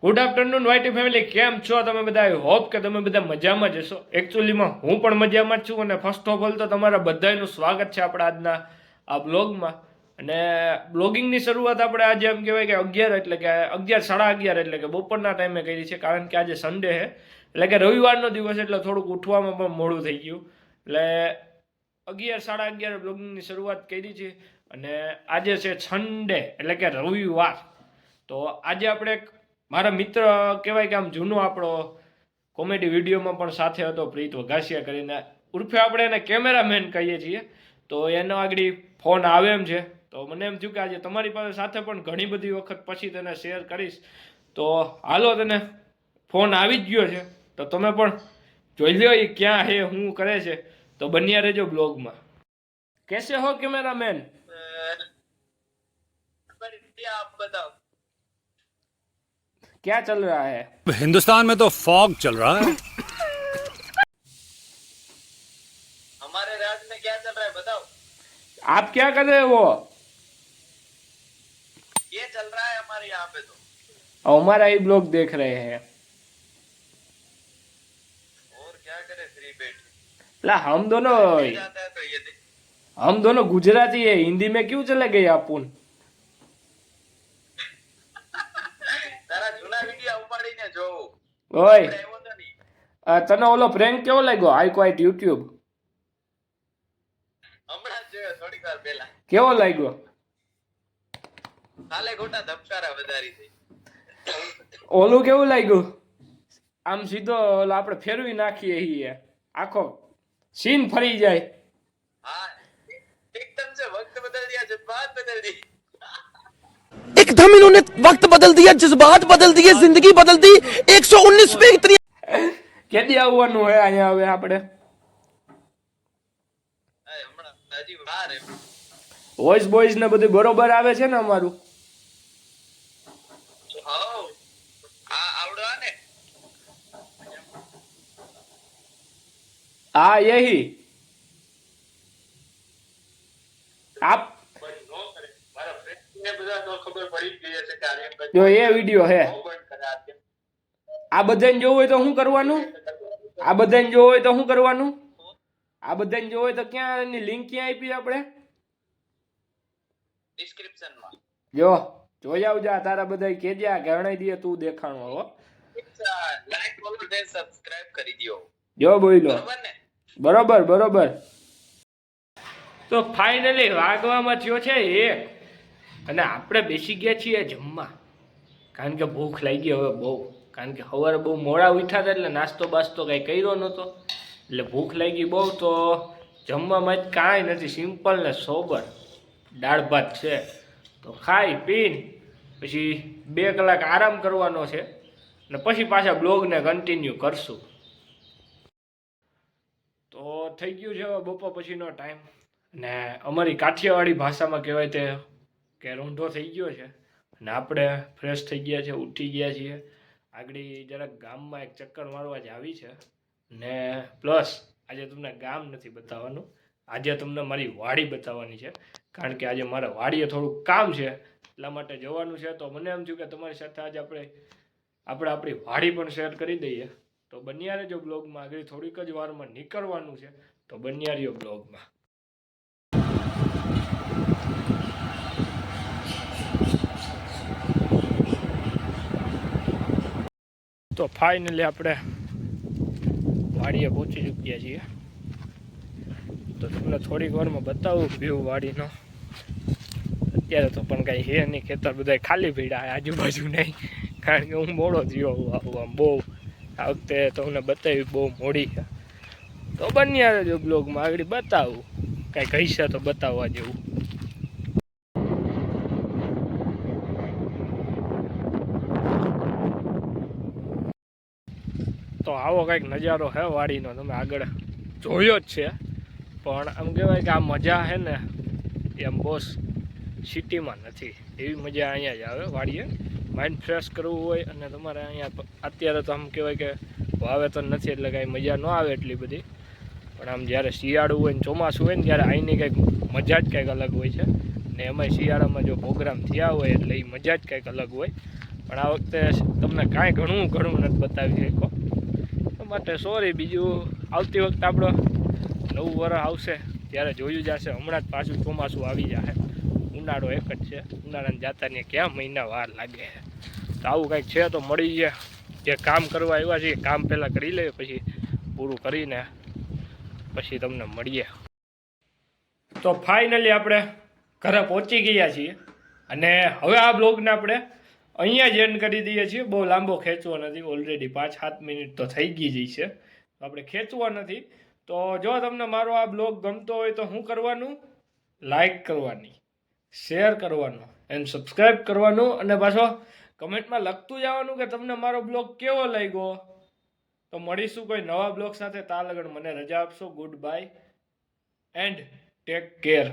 Good afternoon YT family, કેમ છો તમે બધા? આઈ હોપ કે તમે બધા મજામાં જ હશો. એકચ્યુઅલીમાં હું પણ મજામાં જ છું અને ફર્સ્ટ ઓફ ઓલ તો તમારા બધાનું સ્વાગત છે આપણા આજના આ બ્લોગમાં. અને બ્લોગિંગની શરૂઆત આપણે આજે એમ કહેવાય કે 11 એટલે કે 11 સાડા 11 એટલે કે બપોરના ટાઈમે કરી છે, કારણ કે આજે સન્ડે છે એટલે કે રવિવારનો દિવસ, એટલે થોડુંક ઉઠવામાં પણ મોડું થઈ ગયું. એટલે 11 સાડા 11 બ્લોગિંગની શરૂઆત કરી છે અને આજે છે સન્ડે એટલે કે રવિવાર. તો આજે આપણે મારા મિત્ર કહેવાય કે આમ જૂનો આપણો કોમેડી વિડીયોમાં પણ સાથે હતો, પ્રીત વઘાસિયા કરીને, ઉર્ફે આપણે એને કેમેરામેન કહીએ છીએ. તો એનો આગળ ફોન આવે એમ છે, તો મને એમ થયું કે આજે તમારી પાસે સાથે પણ ઘણી બધી વખત પછી તેને શેર કરીશ. તો હાલો, તને ફોન આવી જ ગયો છે તો તમે પણ જોઈ લો એ ક્યાં છે, શું કરે છે. તો બન્યા રહેજો બ્લોગમાં. कैसे हो कैमरामैन? आप बताओ। क्या चल रहा है? हिंदुस्तान में तो फॉग चल रहा है। हमारे राज्य में क्या चल रहा है बताओ। आप क्या कर रहे हो? ये चल रहा है हमारे यहाँ पे तो। हमारा ही ब्लॉग देख रहे हैं. और क्या करे, फ्री बैठे ला हम दोनों जाता है तो ये देख। हम दोनों गुजराती है, हिंदी में क्यों चले गए अपन? તારા જૂના વિડિયો ઉપાડીને જોઉં. ઓય, આવ્યો તો નહીં. તને ઓલો પ્રેન્ક કેવો લાગ્યો? આઈ ક્વાઇટ યુટ્યુબ હમણાં જ જોયો થોડીક વાર પહેલા. કેવો લાગ્યો? કાલે ખોટા ધબકારા વધારી છે. ઓલું કેવું લાગ્યું? આમ સીધો ઓલો આપણે ફેરવી નાખીએ ઈ આખો સીન ફરી જાય. हाँ एकदम से वक्त बदल दिया, जज्बात बदल दी। एकदम इन्होंने वक्त बदल दिया, जज्बात बदल दिए, जिंदगी बदल दी। 119 पे इतनी કેદી આવવાનું હોય અહીંયા હવે આપણે? હમણાં હજી વાર હે. વોઇસ બોઇસ ને બધું બરોબર આવે છે ને અમારું? હાઉ આ આવડો ને. હા, યહી આપ મારા ફ્રેન્ડ ને બધા તો ખબર પડી જ ગઈ છે કે આ જો એ વિડિયો હે. આ બધાને જોવું હોય તો શું કરવાનું? આ બધાને જોવું હોય તો શું કરવાનું? આ બધાને જોવું હોય તો ક્યાં એની લિંક ક્યાં આપી આપણે? ડિસ્ક્રિપ્શન માં જો જોઈ આવજા, તારા બધા કેજ્યા કે અણાઈ દે તું દેખાણો હો. લાઈક ફોલો ને સબસ્ક્રાઇબ કરી દયો. જો બોલો બરાબર ને? બરોબર બરોબર. તો ફાઇનલી વાગવામાં થયો છે 1 અને આપણે બેસી ગયા છીએ જમવા, કારણ કે ભૂખ લાગી હવે બહુ. કારણ કે સવારે બહુ મોડા ઉઠ્યા હતા એટલે નાસ્તો બાસ્તો કાંઈ કર્યો નહોતો, એટલે ભૂખ લાગી બહુ. તો જમવામાં જ કાંઈ નથી, સિમ્પલ ને સોબર દાળ ભાત છે. તો ખાઈ પીને પછી 2 કલાક આરામ કરવાનો છે અને પછી પાછા બ્લોગને કન્ટિન્યુ કરશું. તો થઈ ગયું છે હવે બપોર પછીનો ટાઈમ, ને અમારી કાઠિયાવાડી ભાષામાં કહેવાય તે કે રૂંઢો થઈ ગયો છે અને આપણે ફ્રેશ થઈ ગયા છે, ઉઠી ગયા છીએ. આગળ જરાક ગામમાં એક ચક્કર મારવા જ આવી છે ને પ્લસ આજે તમને ગામ નથી બતાવવાનું, આજે તમને મારી વાડી બતાવવાની છે. કારણ કે આજે મારે વાડીએ થોડુંક કામ છે એટલા માટે જવાનું છે. તો મને એમ થયું કે તમારી સાથે આજે આપણે આપણી વાડી પણ શેર કરી દઈએ. તો બન્યા રહેજો બ્લોગમાં, આગળ થોડીક જ વારમાં નીકળવાનું છે, તો બન્યા રહ્યો બ્લોગમાં. તો ફાઇનલી આપણે વાડીએ પહોંચી ચૂક્યા છીએ. તો તમને થોડીક વારમાં બતાવું વ્યૂ વાડીનો. અત્યારે તો પણ કાંઈ હે નહીં, ખેતર બધા ખાલી પડ્યા આજુબાજુ નહીં, કારણ કે હું મોડો થયો આમ બહુ. આ વખતે તમને બતાવી બહુ મોડી છે. તો બન્યા રહેજો બ્લોગમાં, આગળ બતાવું કાંઈ કહીશે તો બતાવવા જેવું. તો આવો કંઈક નજારો છે વાડીનો, તમે આગળ જોયો જ છે. પણ આમ કહેવાય કે આ મજા છે ને એમ બોસ સિટીમાં નથી. એવી મજા અહીંયા જ આવે વાડીએ. માઇન્ડ ફ્રેશ કરવું હોય અને તમારે અહીંયા અત્યારે તો આમ કહેવાય કે વાવેતર નથી એટલે કાંઈ મજા ન આવે એટલી બધી. પણ આમ જ્યારે શિયાળું હોય ને ચોમાસું હોય ને ત્યારે અહીંની કંઈક મજા જ કંઈક અલગ હોય છે. ને એમાંય શિયાળામાં જો પ્રોગ્રામ થયા હોય એટલે એ મજા જ કંઈક અલગ હોય. પણ આ વખતે તમને કાંઈ ઘણું નથી બતાવી શકો એ માટે સોરી. બીજું આવતી વખતે આપણો નવું વરસ આવશે ત્યારે જોયું જશે. હમણાં જ પાછું ચોમાસું આવી જશે. ઉનાળો એક જ છે, ઉનાળાને જાતાને ક્યાં મહિના વાર લાગે. તો આવું કંઈક છે તો મળી જાય. જે કામ કરવા આવ્યા છે એ કામ પહેલાં કરી લઈએ, પછી પૂરું કરીને પછી તમને મળીએ. તો ફાઇનલી આપણે ઘરે પહોંચી ગયા છીએ અને હવે આ બ્લોગને આપણે અહીંયા જ એન્ડ કરી દઈએ છીએ. બહુ લાંબો ખેંચવો નથી, ઓલરેડી 5-7 મિનિટ તો થઈ ગઈ જઈ છે, તો આપણે ખેંચવા નથી. તો જો તમને મારો આ બ્લોગ ગમતો હોય તો શું કરવાનું? લાઈક કરવાની, શેર કરવાનું એન્ડ સબસ્ક્રાઈબ કરવાનું, અને પાછો કમેન્ટમાં લખતું જવાનું કે તમને મારો બ્લોગ કેવો લાગ્યો. તો મળીશું કોઈ નવા બ્લોગ સાથે. ત્યાં લગન મને રજા આપશો. Good bye and take care.